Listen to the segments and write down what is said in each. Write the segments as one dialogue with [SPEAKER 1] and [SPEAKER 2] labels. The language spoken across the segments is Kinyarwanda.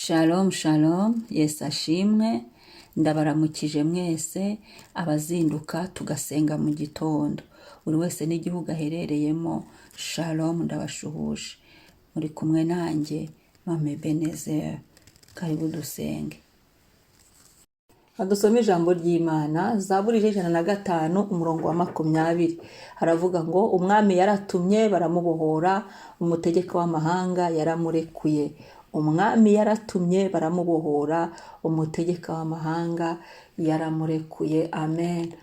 [SPEAKER 1] Shalom shalom, Yesu ashimwe, ndabaramukije mwese abazinduka tugasenga mu gitondo. Buri wese n'igihugu aherereyemo, shalom ndabashuhuje. Muri kumwe nanjye, Mame Benezeri, karibu dusenge. Adusome ijambo ry'Imana, Zaburi 105 umurongo wa 20. Haravuga ngo Umwami yaratumye baramubohora, Umutegeka w'amahanga yaramurekuye. Umwami yaratumye baramubohora, Umutegeka w'amahanga yaramurekuye. Amen.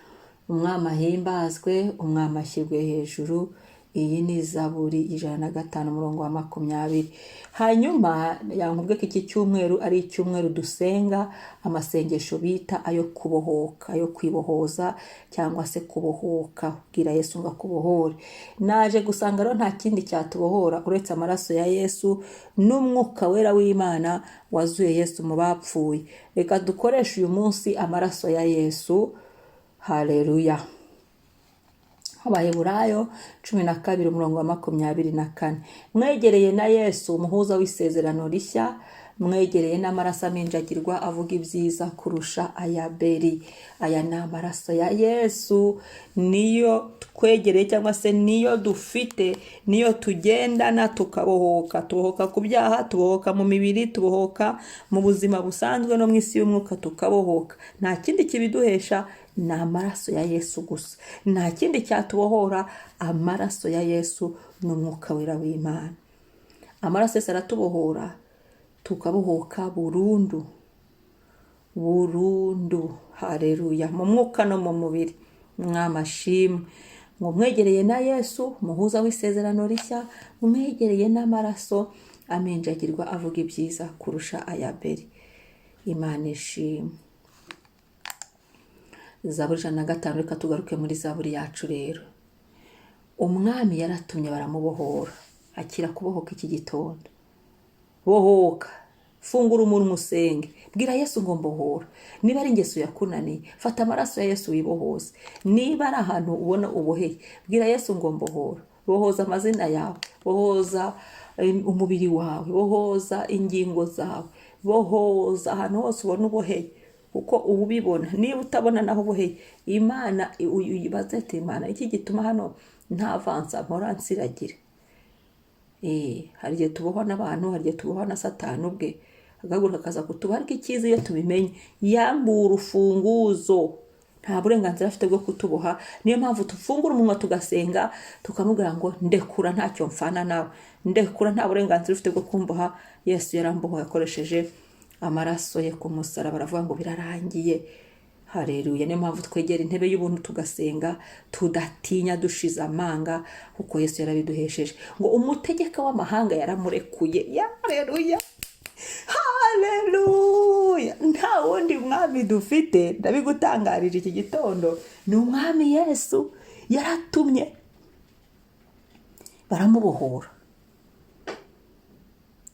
[SPEAKER 1] Umwami ahimbazwe, Umwami ashyirwe hejuru. Iyi ni Zaburi 105 umurongo wa 20. Hanyuma yankubwe ko iki cyumweru ari icyumweru dusenga amasengesho bita ayo kubohoka, ayo kwibohoza cyangwa se kubohoka. Bwira Yesu ngo akubohore. Naje gusanga rero nta kindi cyatubohora uretse amaraso ya Yesu n'umwuka wera w'Imana wazuye Yesu mu bapfuye. Reka dukoreshe uyu munsi amaraso ya Yesu. Haleluya. Abaheburayo 12 umurongo wa 24. Mwegereye na Yesu umuhuza w'isezerano rishya, mwegereye n'amaraso aminjagirwa avuga ibyiza kurusha aya Beri. Aya ni amaraso ya Yesu, niyo twegereye cyangwa se niyo dufite, niyo tugendana tukabohoka. Tubohoka ku byaha, tubohoka mu mibiri, tubohoka mu buzima busanzwe no mu isi y'umwuka tukabohoka. Nta kindi kibiduhesha ni amaraso ya Yesu gusa. Nta kindi cyatubohora, amaraso ya Yesu n'umwuka wera w'Imana. Amaraso Yesu aratubohora tukabohoka burundu. Haleluya. Mu mwuka no mu mubiri. Umwami ashimwe. Ngo mwegereye na Yesu muhuza w'isezerano rishya, mwegereye n'amaraso aminjagirwa avuga ibyiza kurusha aya Beri. Imana ishimwe. Zaburi 105. Reka tugaruke muri Zaburi yacu rero. Umwami yaratumye baramubohora. Akira kubohoka iki gitondo. Bohoka. Fungura umuntu musenge. Bwira Yesu ngo mbohora. Niba ari ingeso yakunaniye, fata amaraso ya Yesu wibohoze. Niba ari ahantu ubona uboheye, bwira Yesu ngo mbohora. Bohoza amazina yawe, bohoza umubiri wawe, bohoza ingingo zawe, bohoza ahantu hose ubona uboheye. Kuko ubibona, niba utabona naho uboheye, Imana uyibaze ati Imana iki gituma hano nta vansa mpora nsiragira. Hari igihe tubohwa n'abantu, hari igihe tubohwa na Satani ubwe agahaguruka akaza kutuboha, ariko icyiza iyo tubimenye yambuye urufunguzo, nta burenganzira afite bwo kutuboha. Niyo mpamvu tufungura umunwa tugasenga tukamubwira ngo ndekura, ntacyo mfana nawe, ndekura, nta burenganzira ufite bwo kumboha. Yesu yarambohoye akoresheje amaraso ye ku musaraba. Baravuga ngo birarangiye. Haleluya. Niyo mpamvu twegera intebe y'ubuntu tugasenga tudatinya dushize amanga, kuko Yesu yarabiduhesheje. Ngo Umutegeka w'amahanga yaramurekuye. Haleluya. Haleluya. Nta wundi mwami dufite, ndabigutangarije iki gitondo, ni Umwami Yesu. Yaratumye baramubohora.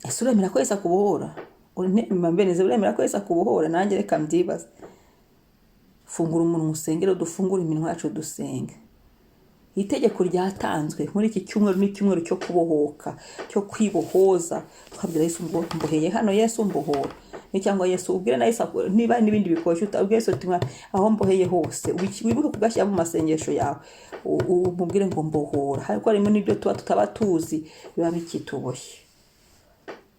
[SPEAKER 1] Ese uremera ko Yesu akubohora? Uremera ko Yesu akubohora? Nanjye reka mbyibaze. Fungura umuntu musengero, dufungura iminwa yacu dusenge. Itegeko ryatanzwe muri iki cyumweru ni icyumweru cyo kubohoka, cyo kwibohoza. Twabwira Yesu ngo mboheye hano, Yesu mbohora. Ni cyangwa Yesu ubwire na Yesu niba n'ibindi bikoresho utabwire Yesu ati aho mboheye hose, wibuke kugashyira mu masengesho yawe, umubwire ngo mbohora. Hariko harimo n'ibyo tutaba tuzi biba bikituboshye.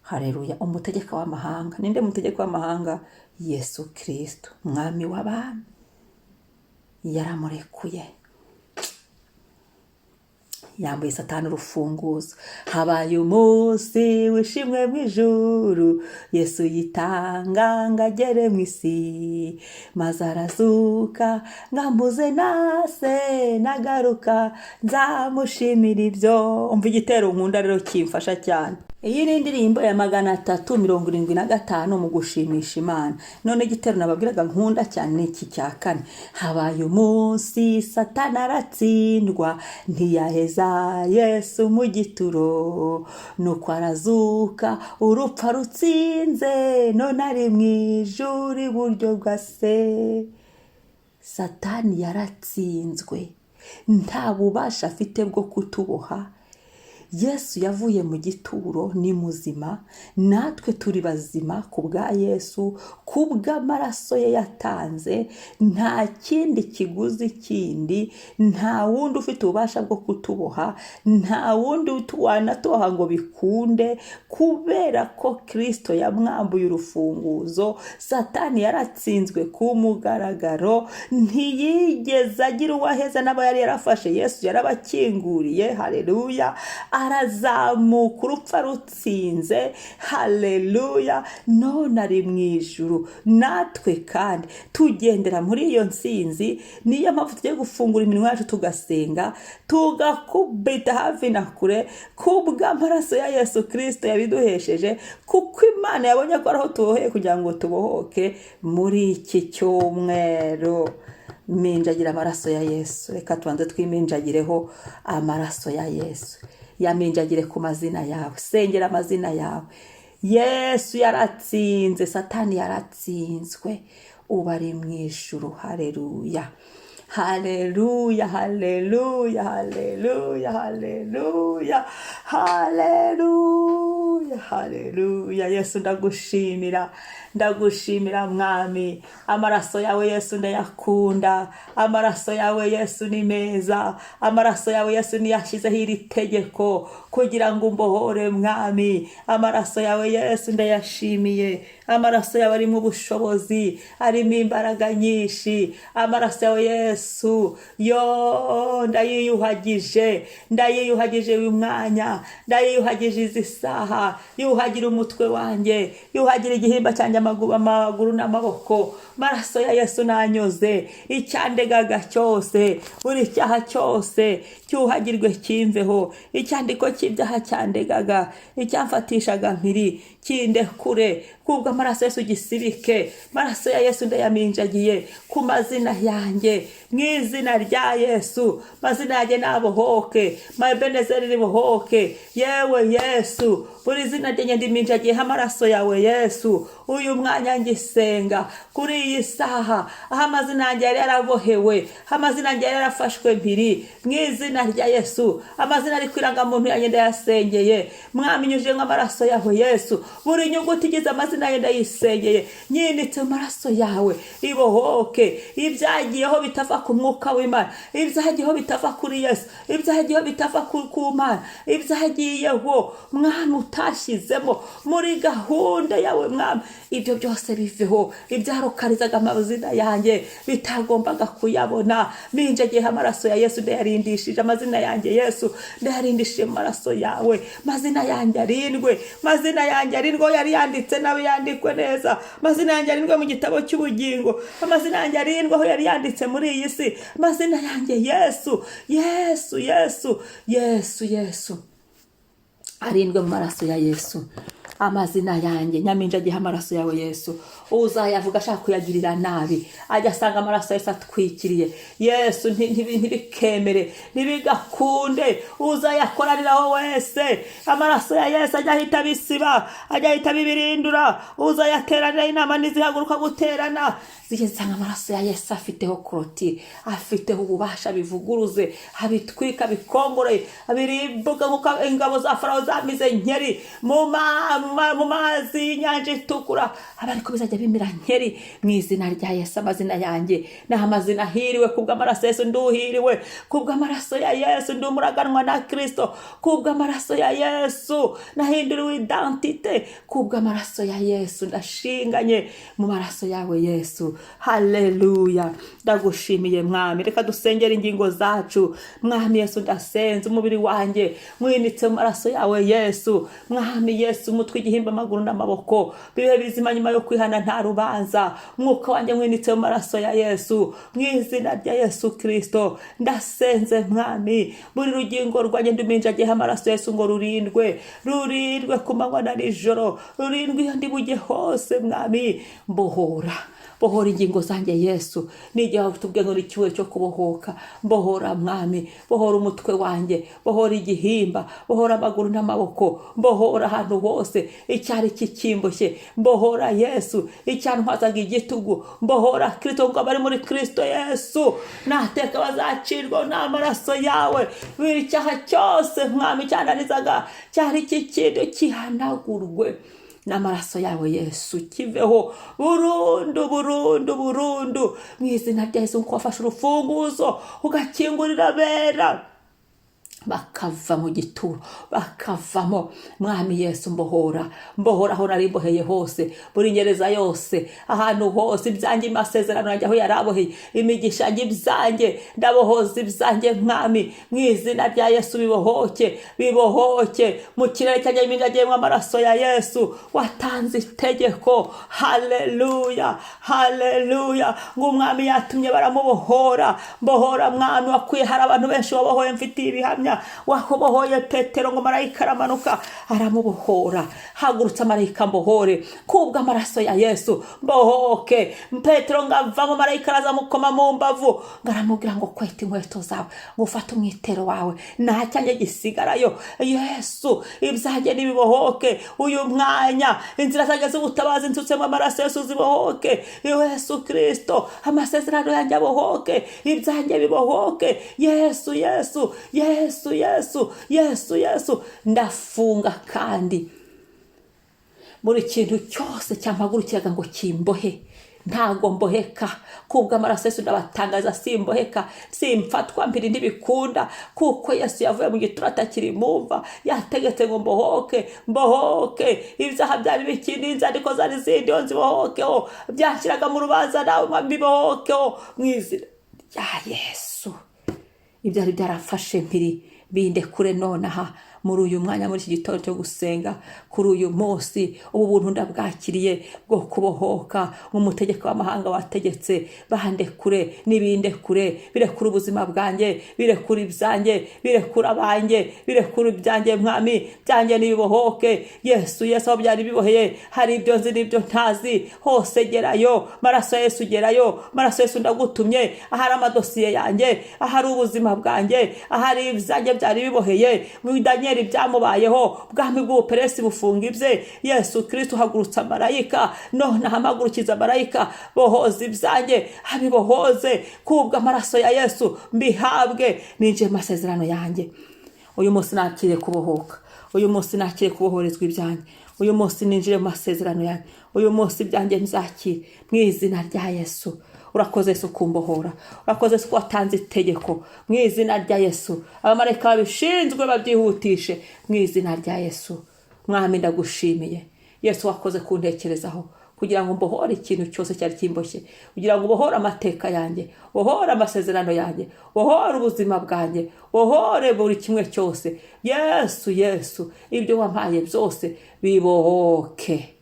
[SPEAKER 1] Haleluya. Umutegeka w'amahanga. Ninde mutegeka w'amahanga? Yesu Kristo, Umwami w'abami. Yaramurekuye. Yambuye Satani urufunguzo. Habaye umunsi wishimwe mu ijuru, Yesu yitanga ngo agere mu isi, maze arazuka ngambuze nase nagaruka nzamushimira ibyo. Umva igitero nkunda rero kimfasha cyane. Iyi ni indirimbo ya 375 mu gushimisha Imana. None igitero nababwiraga nkunda cyane iki cya 4. Habaye umunsi Satani aratsindwa, ntiyaheza Yesu mu gituro, nuko arazuka urupfa rutsinze, none ari mu ijuru iburyo bwa Se. Satani yaratsinzwe, nta bubasha afite bwo kutuboha. Yesu yavuye mu gituro ni muzima, natwe turi bazima ku bwa Yesu, kubw'amaraso ye yatanze. Nta kindi kiguzi kindi, nta wundi ufite ububasha bwo kutuboha, nta wundi wanatuboha ngo bikunde, kubera ko Kristo yamwambuye urufunguzo. Satani yaratsinzwe ku mugaragaro, ntiyigeze agira uwaheza n'abo yari yarafashe. Yesu yarabakinguriye, haleluya, arazamuka urupfa rutsinze, haleluya, none ari mu ijuru. Natwe kandi tugendera muri iyo nsinzi. Niyo mpamvu tugiye gufungura iminwa yacu tugasenga, tugakubita hafi na kure, kubw'amaraso ya Yesu Kristo yabiduhesheje, kuko Imana yabonye ko ariho tuboheye kugira ngo tubohoke muri iki cyumweru. Minjagira amaraso ya Yesu. Reka tubanze twiminjagireho amaraso ya Yesu. Yaminjagire ku mazina yawe, sengera amazina yawe. Yesu yaratsinze, Satani yaratsinzwe, ubari mu ijuru, haleluya, haleluya, haleluya, haleluya, haleluya, haleluya, haleluya. Yesu ndagushimira, ndagushimira Mwami. Amaraso yawe Yesu ndayakunda, amaraso yawe Yesu ni meza, amaraso yawe Yesu niyashyizeho iri tegeko kugira ngo umbohore Mwami. Amaraso yawe Yesu ndayashimiye, amaraso yawe arimo ubushobozi, arimo imbaraga nyinshi. Amaraso yawe Yesu, yo ndayiyuhagije, ndayiyuhagije uyu mwanya, ndayiyuhagije izi saha. Yuhagira umutwe wanjye, yuhagira igihimba cyanjye, amaguru n'amaboko. Maraso ya Yesu nanyoze icyandegaga cyose, buri cyaha cyose cyuhagirwe kimveho. Icyandiko cy'ibyaha cyandegaga, icyamfatishaga mpiri kindekure, kubw'amaraso Yesu gisibike. Maraso ya Yesu ndayaminjagiye ku mazina yanjye, mu izina rya Yesu. Mazina yanjye nabohoke, mabenezeri ribohoke. Yewe Yesu, buri zina ryanjye ndiminjagiye amaraso yawe Yesu. Uyu mwanya ngisenga kuri iyi saha, aho amazina yanjye yari yarabohewe, amazina yanjye yari yarafashwe mpiri, mu izina rya Yesu. Amazina ari kwiranga muntu yanjye ndayasengeye, Mwami, nyujije amaraso yawe Yesu. Buri nyuguti igize amazina yanjye ndayisengeye, nyinitse amaraso yawe, ibohoke. Ibyagiyeho bitava ku mwuka w'Imana, ibyagiyeho bitava kuri Yesu, ibyagiyeho bitava ku Mana, ibyagiyeho Mwami utashyizemo muri gahunda yawe Mwami, ibyo byose biveho. Ibyarukarizaga amazina yanjye bitagombaga kuyabona, minjagiye amaraso ya Yesu ndayarindishije. Amazina yanjye Yesu ndayarindishije amaraso yawe. Mazina yanjye arindwe, mazina yanjye arindwe yari yanditse nawe yandikwe neza. Mazina yanjye arindwe mu gitabo cy'ubugingo, amazina yanjye arindwe aho yari yanditse muri iyi si. Mazina yanjye Yesu, Yesu, Yesu, Yesu, Yesu, arindwe mu maraso ya Yesu. Amazina yanjye nyaminjagiye amaraso yawe Yesu. Uzayavuga ashaka kuyagirira nabi, ajya asanga amaraso Yesu atwikiriye. Yesu ntibikemere, ntibigakunde, uzayakorariraho wese. Amaraso ya Yesu ajya ahita bisiba, ajya ahita bibirindura. Uzayateranira inama nizihaguruka guterana, zigezanga amaraso ya Yesu afiteho koroti, afiteho ububasha bivuguruze, abitwika bikongore, abirimbuga nk'uko ingabo za Farawo zamize nkeri mu mazi y'inyanja itukura. Abariko bizajya bimira nkeri mu izina rya Yesu. Amazina yanjye na amazina hiriwe, kubw'amaraso Yesu nduhiriwe, kubw'amaraso ya Yesu ndumuraganwa na Kristo, kubw'amaraso ya Yesu nahinduriwe identite, kubw'amaraso ya Yesu ndashinganye mu maraso yawe Yesu. Haleluya, ndagushimiye Mwami. Reka dusengera ingingo zacu. Mwami Yesu, ndasenze umubiri wanjye mwinitse mu maraso yawe Yesu. Mwami Yesu, umutwe, igihimba, amaguru n'amaboko bibe bizima nyuma yo kwihana nta rubanza. Mwuka wanjye mwinitse mu maraso ya Yesu, mu izina rya Yesu Kristo ndasenze Mwami. Buri rugingo rwanjye nduminjagiye amaraso Yesu ngo rurindwe ku manywa na nijoro, rurindwe iyo ndi bujye hose Mwami. Bohora ingingo zanjye Yesu. N'igihe tubwiye ngo icyuwe cyo kubohoka, bohora Mwami, bohora umutwe wanjye, bohora igihimba, bohora amaguru n'amaboko, bohora ahantu hose cyose icyari kikimboshye, mbohora Yesu, icyantwazaga igitugu, mbohora Kristo, ngo abari muri Kristo Yesu nateka bazacirwa n'amaraso yawe. Buri icyaha cyose Mwami cyananizaga cyari kikintu kihanagurwe n'amaraso yawe Yesu, kiveho burundu burundu burundu mu izina rya Yesu. Uko wafashe urufunguzo ugakingurira abera bakava mu gituro, bakavamo. Mwami Yesu, mbohora aho nari mboheye hose, buri nyereza yose, ahantu hose ibyanjye, amasezerano yanjye aho yaraboheye, imigisha yanjye ibyanjye, ndabohoza ibyanjye Mwami, mu izina rya Yesu. Bibohoke mu kirere cyanjye, iminagiyemo amaraso ya Yesu watanze itegeko. Haleluya, haleluya, ngo Umwami yatumye baramubohora. Mbohora Mwami, wakwiye hari abantu benshi wabohoye, mfitiye ibihamya. Wakobohoye Petero, ngo marayika aramanuka aramubohora. Hagurutsa marayika mbohore kubw'amaraso ya Yesu. Mbohoke Petero, ngavamo marayika arazamukoma mu mbavu, ngaramubwira ngo kweta inkweto zawe, ngo ufate umwitero wawe, nta cyanjye gisigarayo. Yesu, ibyanjye nibibohoke uyu mwanya. Inzira zanjye z'ubutabazi nsutsemo amaraso Yesu, zibohoke. Yesu Kristo, amasezerano yanjye abohoke, ibyanjye bibohoke. Yesu, Yesu, Yesu, Yesu, Yesu, Yesu. Ndafunga kandi muri kintu cyose cyampagurukiraga ngo kimbohe, ntago mboheka kubw'amaraso Yesu. Ndabatangaza simboheka, simfatwa mpiri ntibikunda, kuko Yesu yavuye mu gituro atakiri mumva, yategetse ngo mbohoke. Ibyaha byari bikindi, inzandiko zari zindi nzibohokeho, byashyiraga mu rubanza nawe mbibohokeho mu izina rya Yesu. Ibyari byarafashe mpiri binde kure nonaha muri uyu mwanya, muri iki gitondo cyo gusenga, kuri uyu munsi. Ubu buntu ndabwakiriye bwo kubohoka. Umutegeka w'amahanga wategetse bande kure n'ibinde kure, birekura ubuzima bwanjye, birekura ibyanjye, birekura abanjye, birekura ibyanjye Mwami, byanjye nibibohoke. Yesu, Yesu, aho byari biboheye, hari ibyo nzi n'ibyo ntazi, hose gerayo. Maraso Yesu, gerayo. Maraso Yesu, ndagutumye. Ahari amadosiye yanjye, ahari ubuzima bwanjye, ahari ibyanjye byari biboheye, Daniel byamubayeho, bwami bw'ubuperesi bufunga ibye. Yesu Kristo, hagurutsa marayika, none hamagurukiza marayika, bohoza ibyanjye, habibohoze kubw'amaraso ya Yesu. Mbihabwe, ninjiye amasezerano yanjye. Uyu munsi nakiriye kubohoka, uyu munsi nakiriye kubohorezwa ibyanjye, uyu munsi ninjiye mu masezerano yanjye, uyu munsi ibyanjye nzakire mu izina rya Yesu. Urakoze Yesu kumbohora, urakoze Yesu watanze itegeko mu izina rya Yesu. Abamarayika babishinzwe babyihutishe mu izina rya Yesu. Mwami, ndagushimiye Yesu, wakoze kuntekerezaho kugira ngo mbohore ikintu cyose cyari kimboshye, kugira ngo bohore amateka yanjye, bohore amasezerano yanjye, bohore ubuzima bwanjye, bohore buri kimwe cyose. Yesu, Yesu, ibyo wampaye byose bibohoke.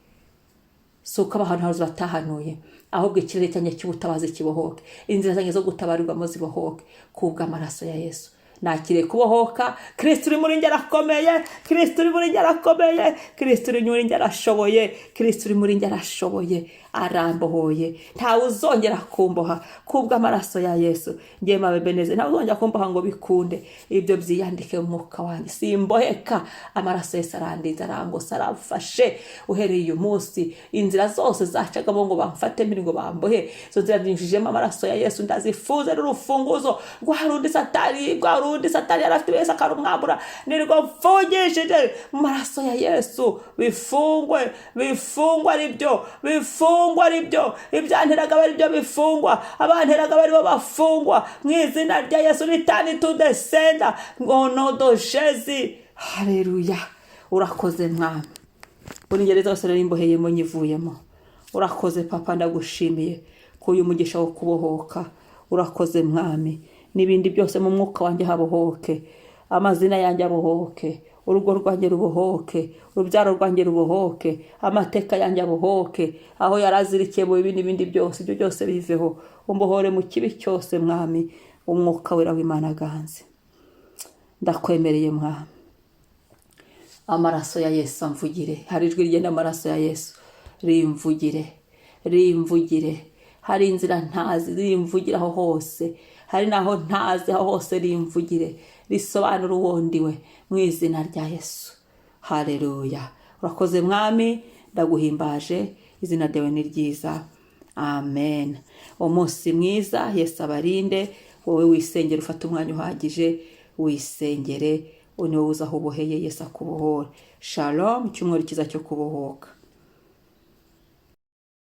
[SPEAKER 1] Suka abantu batahanuye, ahubwo ikirere cyanjye cy'ubutabazi kibohoke, inzira zanjye zo gutabarirwamo zibohoke kubw'amaraso ya Yesu. Nakire kubohoka. Kristo uri muri njye arakomeye, Kristo uri muri njye arakomeye, Kristo uri muri njye arashoboye, Kristo uri muri njye arashoboye, arambohoye. Ntawe uzongera kumboha kubw'amaraso ya Yesu. Ngiye mabebeneze, ntawe uzongera kumboha ngo bikunde. Ibyo byiyandike mu mwuka wanjye, simboheka. Amaraso Yesu arandinze, arangosa, arafashe. Uhereye uyu munsi inzira zose zacagamo ngo bamfate mbiri ngo bambohe, zo nzira zinjijemo amaraso ya Yesu. Ndazifuze n'urufunguzo rwa rundi Satani yarafite wese akarumwambura, nirwo mfungishije mu maraso ya Yesu. Bifungwe ari byo, ibyanteraga bari byo bifungwa, abanteraga bari bo bafungwa mu izina rya Yesu. Return to the sender, ngono do Jezi. Haleluya. Urakoze Mwami, buri ngeri zose rero imboheyemo nyivuyemo. Urakoze Papa, ndagushimiye ko uyu mugisha wo kubohoka. Urakoze Mwami, n'ibindi byose mu mwuka wanjye habohoke, amazina yanjye abohoke, urugo rwanjye rubohoke, urubyaro rwanjye rubohoke, amateka yanjye abohoke, aho yarazirikiye mu ibindi byose, ibyo byose biveho. Umbohore mu kibi cyose Mwami, umwuka wera w'Imana aganze. Ndakwemereye Mwami, amaraso ya Yesu amvugire. Hari ijwi rigenda amaraso ya Yesu, rimvugire. Hari inzira ntazi, rimvugire aho hose. Hari naho ntazi, aho hose rimvugire, risobanura uwondiwe mu izina rya Yesu. Haleluya. urakoze mwami, ndaguhimbaje, izina ryawe ni ryiza. Amen. Umunsi mwiza, Yesu abarinde. Wowe wisengere, ufata umwanya uhagije wisengere, ni wowe uza aho uboheye, Yesu akubohore. Shalom, icyumweru cyiza cyo kubohoka.